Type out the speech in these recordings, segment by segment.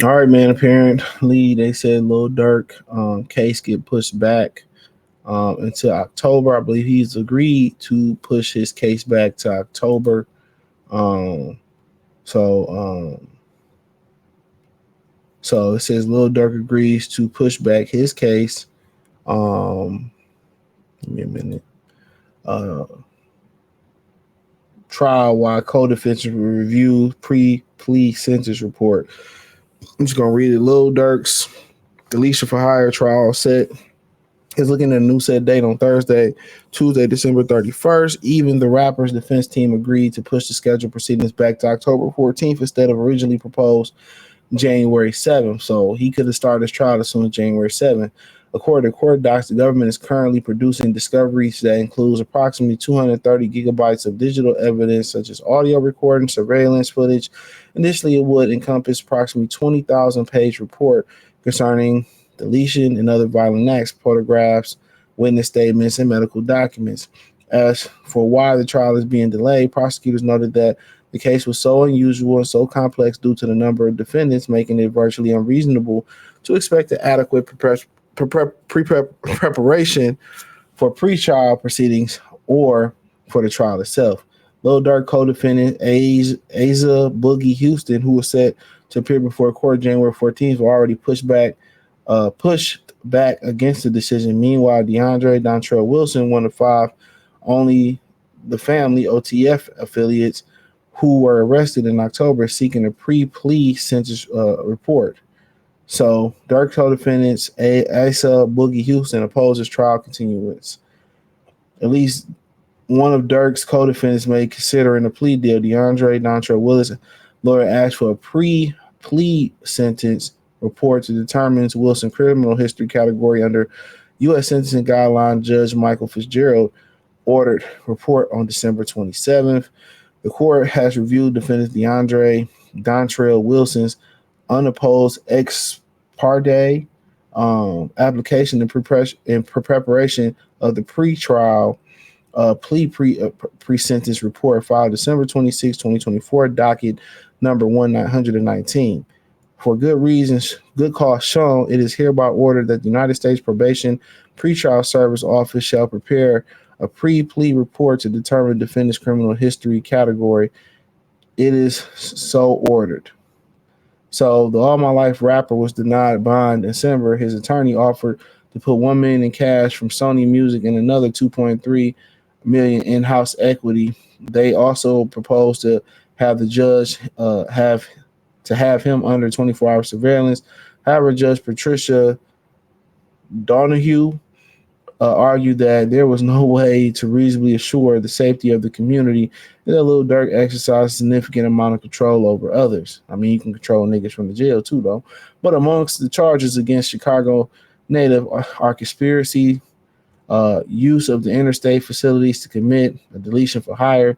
All right, man. Apparently, they said Lil Durk case get pushed back until October. I believe he's agreed to push his case back to October. Um, so, um, so it says Lil Durk agrees to push back his case. Um, Give me a minute. Uh, Trial while co-defendants review pre-plea sentence report. I'm just gonna read it. Lil Durk's deletion for hire trial set is looking at a new set date on Thursday, Tuesday, December 31st. Even the rapper's defense team agreed to push the scheduled proceedings back to October 14th instead of originally proposed January 7th. So he could have started his trial as soon as January 7th. According to court docs, the government is currently producing discoveries that includes approximately 230 gigabytes of digital evidence, such as audio recording, surveillance footage. Initially, it would encompass approximately 20,000 page report concerning deletion and other violent acts, photographs, witness statements, and medical documents. As for why the trial is being delayed, prosecutors noted that the case was so unusual and so complex due to the number of defendants, making it virtually unreasonable to expect an adequate preparation for pre-trial proceedings or for the trial itself. Lil Durk co-defendant Asa Boogie Houston, who was set to appear before court January 14th, were already pushed back against the decision. Meanwhile, Dontrell Wilson, one of five only the family OTF affiliates who were arrested in October, seeking a pre-plea sentence report. So, Durk co-defendants Asa Boogie Houston opposes trial continuance. At least one of Durk's co-defendants may consider in a plea deal. Dontrell Willis lawyer asked for a pre-plea sentence report to determine Wilson's criminal history category under U.S. sentencing guideline. Judge Michael Fitzgerald ordered report on December 27th. The court has reviewed defendant Dontrell Wilson's unopposed ex parte application in preparation of the pre-trial pre-sentence report filed December 26, 2024, docket number 1919. For good reasons, good cause shown, it is hereby ordered that the United States Probation Pretrial Service Office shall prepare a pre-plea report to determine defendant's criminal history category. It is so ordered. So the All My Life rapper was denied bond in December. His attorney offered to put $1 million in cash from Sony Music and another $2.3 million in-house equity. They also proposed to have the judge have him under 24-hour surveillance. However, Judge Patricia Donahue argued that there was no way to reasonably assure the safety of the community and that Lil Durk exercised a significant amount of control over others. I mean, you can control niggas from the jail too, though. But amongst the charges against Chicago native are conspiracy, use of the interstate facilities to commit a deletion for hire,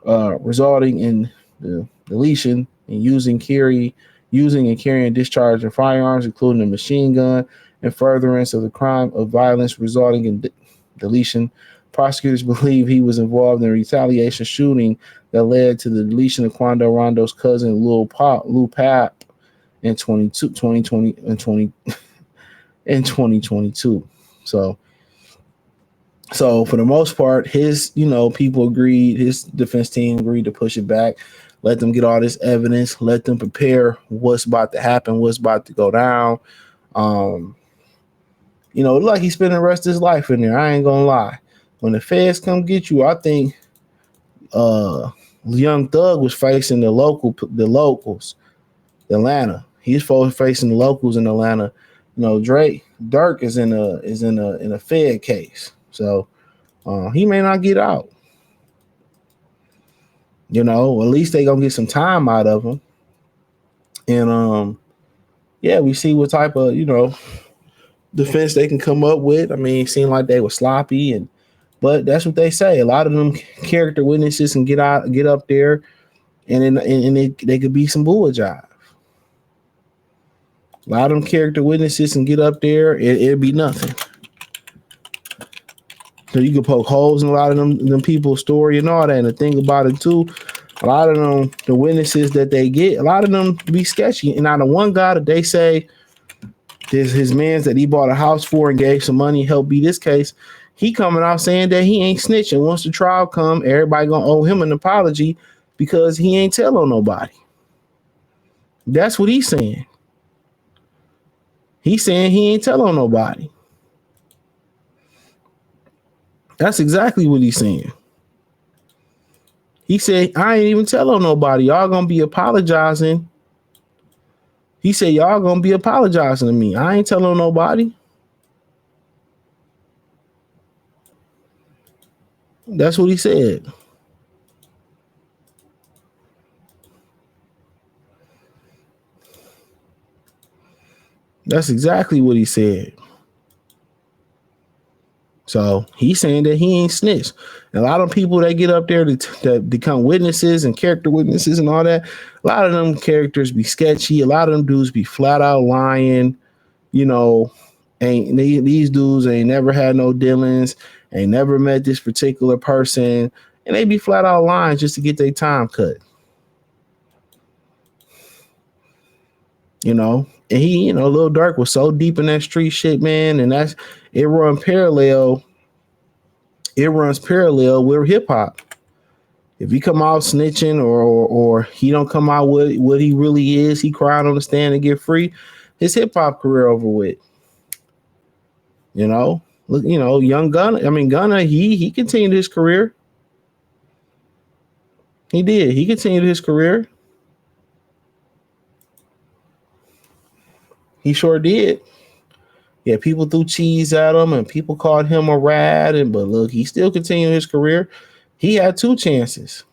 resulting in the deletion and using and carrying discharge of firearms, including a machine gun, and furtherance of the crime of violence resulting in deletion. Prosecutors believe he was involved in a retaliation shooting that led to the deletion of Quando Rondo's cousin Lil Pap in 2022. So for the most part, his people agreed, his defense team agreed to push it back, let them get all this evidence, let them prepare what's about to happen, what's about to go down. Like he's spending the rest of his life in there. I ain't gonna lie. When the feds come get you, I think Young Thug was facing the locals, Atlanta. He's facing the locals in Atlanta. Durk is in a Fed case, so he may not get out. At least they gonna get some time out of him, and we see what type of defense they can come up with. I mean, it seemed like they were sloppy, but that's what they say. A lot of them character witnesses can get up there, and they could be some bull jive. A lot of them character witnesses can get up there, it'd be nothing. So you can poke holes in a lot of them people's story and all that. And the thing about it too, A lot of them, the witnesses that they get, a lot of them be sketchy. And out of one guy that they say this his man's that he bought a house for and gave some money, help beat this case, he coming out saying that he ain't snitching. Once the trial come, everybody gonna owe him an apology because he ain't tell on nobody. That's what he's saying. He's saying he ain't tell on nobody. That's exactly what he's saying. He said, I ain't even tell on nobody. Y'all gonna be apologizing. He said, y'all gonna be apologizing to me. I ain't telling nobody. That's what he said. That's exactly what he said. So he's saying that he ain't snitched. And a lot of people that get up there that become witnesses and character witnesses and all that, a lot of them characters be sketchy. A lot of them dudes be flat out lying. You know, these dudes ain't never had no dealings, ain't never met this particular person, and they be flat out lying just to get their time cut. You know, and he, you know, Lil Durk was so deep in that street shit, man, and it runs parallel with hip hop. If he come out snitching or he don't come out with what he really is, he crying on the stand and get free, his hip hop career over with. You know, look, you know, young Gunna. I mean, Gunna, he continued his career. He did. He continued his career. He sure did. Yeah, people threw cheese at him and people called him a rat. But look, he still continued his career. He had two chances.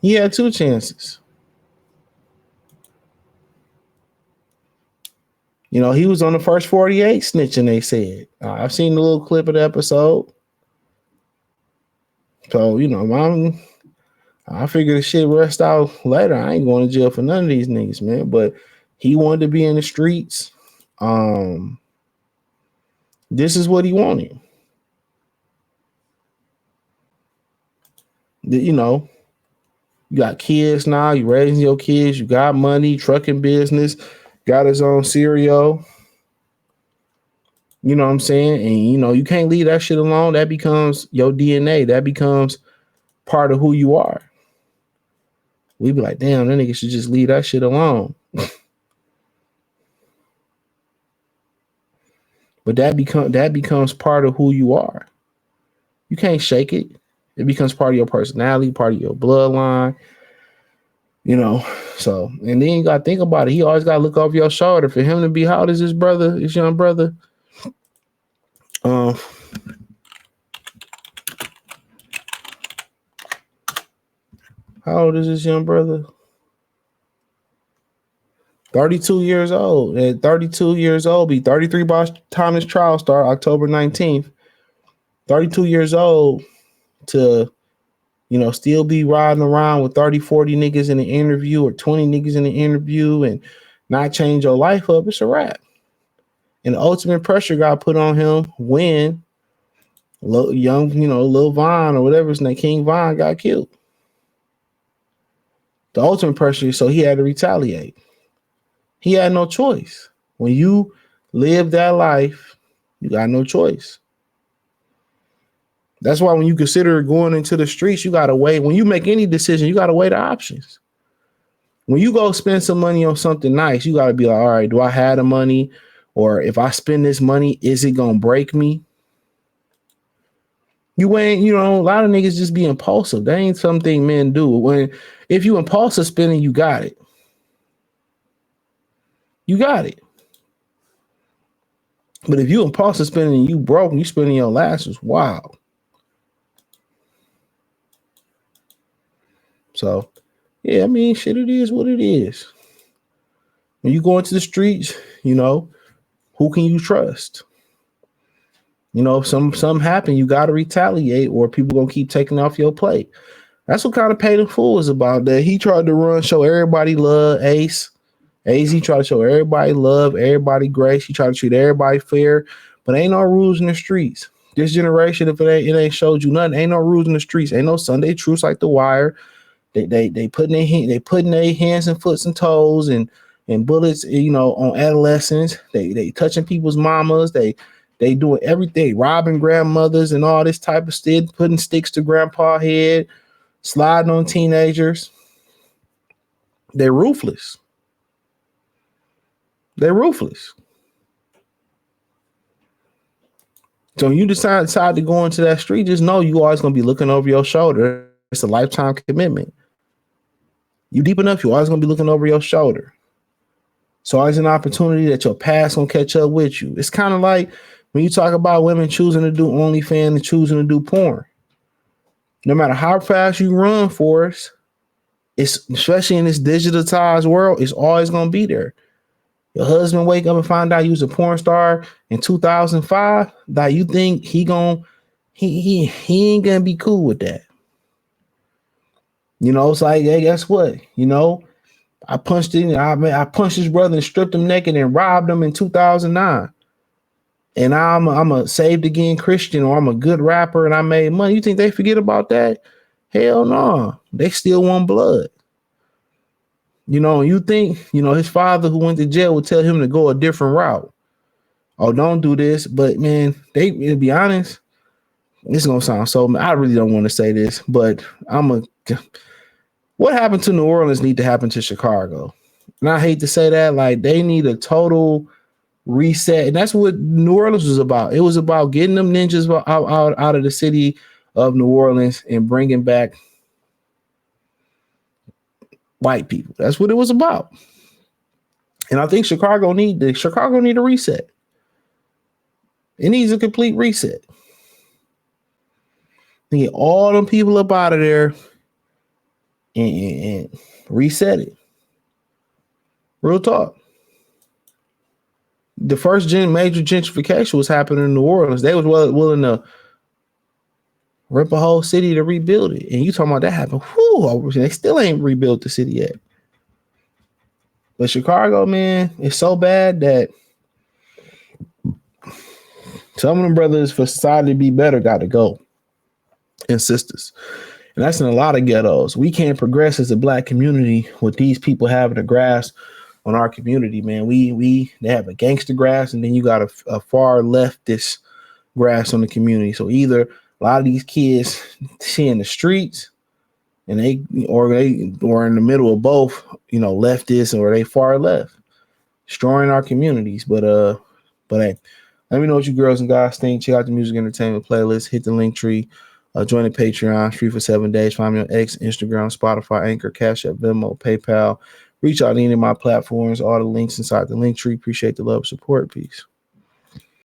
You know, he was on the first 48 snitching, they said. I've seen a little clip of the episode. So, you know, I figure the shit rest out later. I ain't going to jail for none of these niggas, man. But he wanted to be in the streets. This is what he wanted. You know, you got kids now. You raising your kids. You got money, trucking business, got his own cereal. You know what I'm saying? And, you know, you can't leave that shit alone. That becomes your DNA. That becomes part of who you are. We be like, damn, that nigga should just leave that shit alone. But that becomes part of who you are. You can't shake it. It becomes part of your personality, part of your bloodline. You know, so, and then you got to think about it. He always got to look over your shoulder. For him to be, how old is his brother, his young brother? How old is his young brother? 32 years old. At 32 years old, be 33 by the time his trial start, October 19th. 32 years old to, you know, still be riding around with 30, 40 niggas in the interview or 20 niggas in the interview and not change your life up, it's a wrap. And the ultimate pressure got put on him when Lil Von or whatever his name, King Von, got killed. The ultimate pressure, so he had to retaliate. He had no choice. When you live that life, you got no choice. That's why when you consider going into the streets, you got to weigh. When you make any decision, you got to weigh the options. When you go spend some money on something nice, you got to be like, all right, do I have the money? Or if I spend this money, is it going to break me? You ain't, you know, a lot of niggas just be impulsive. That ain't something men do. If you impulsive spending, you got it. You got it. But if you impulsive spending and you broke and you spending your last, it's wild. So, yeah, I mean, shit, it is what it is. When you go into the streets, you know, who can you trust? You know, if something happen, you got to retaliate or people going to keep taking off your plate. That's what kind of Paid in Full is about. That he tried to show everybody love. Ace, he tried to show everybody love, everybody grace. He tried to treat everybody fair, but ain't no rules in the streets. This generation, if it ain't showed you nothing, ain't no rules in the streets, ain't no Sunday truths like The Wire. They putting their hands and foots and toes and bullets, on adolescents. They touching people's mamas. They doing everything, robbing grandmothers and all this type of shit, putting sticks to grandpa head, sliding on teenagers. They're ruthless. They're ruthless. So when you decide to go into that street, just know you always gonna be looking over your shoulder. It's a lifetime commitment. You deep enough, you always gonna be looking over your shoulder. So always an opportunity that your past gonna catch up with you. It's kind of like when you talk about women choosing to do OnlyFans and choosing to do porn. No matter how fast you run for us, it's especially in this digitalized world, it's always gonna be there. Your husband wake up and find out you was a porn star in 2005. That you think he ain't gonna be cool with that. It's like, hey, guess what? I punched his brother and stripped him naked and robbed him in 2009. And I'm a saved again Christian, or I'm a good rapper and I made money. You think they forget about that? Hell no. They still want blood. You think, his father who went to jail would tell him to go a different route. Oh, don't do this. But man, to be honest, it's gonna sound so. I really don't want to say this, but what happened to New Orleans need to happen to Chicago. And I hate to say that, like they need a total reset. And that's what New Orleans was about. It was about getting them ninjas out of the city of New Orleans and bringing back white people. That's what it was about. And I think Chicago need a reset. It needs a complete reset. Get all them people up out of there and reset it. Real talk. The first major gentrification was happening in New Orleans. They was willing to rip a whole city to rebuild it. And you talking about that happened. Whew, they still ain't rebuilt the city yet. But Chicago, man, it's so bad that some of them brothers for society to be better got to go. And sisters. And that's in a lot of ghettos. We can't progress as a black community with these people having a grasp on our community, man. They have a gangster grasp, and then you got a far leftist grasp on the community. So either a lot of these kids see in the streets, and they or in the middle of both, leftist or they far left, destroying our communities. But hey, let me know what you girls and guys think. Check out the music entertainment playlist. Hit the link tree. Join the Patreon. Free for 7 days. Find me on X, Instagram, Spotify, Anchor, Cash App, Venmo, PayPal. Reach out to any of my platforms. All the links inside the link tree. Appreciate the love, support. Peace.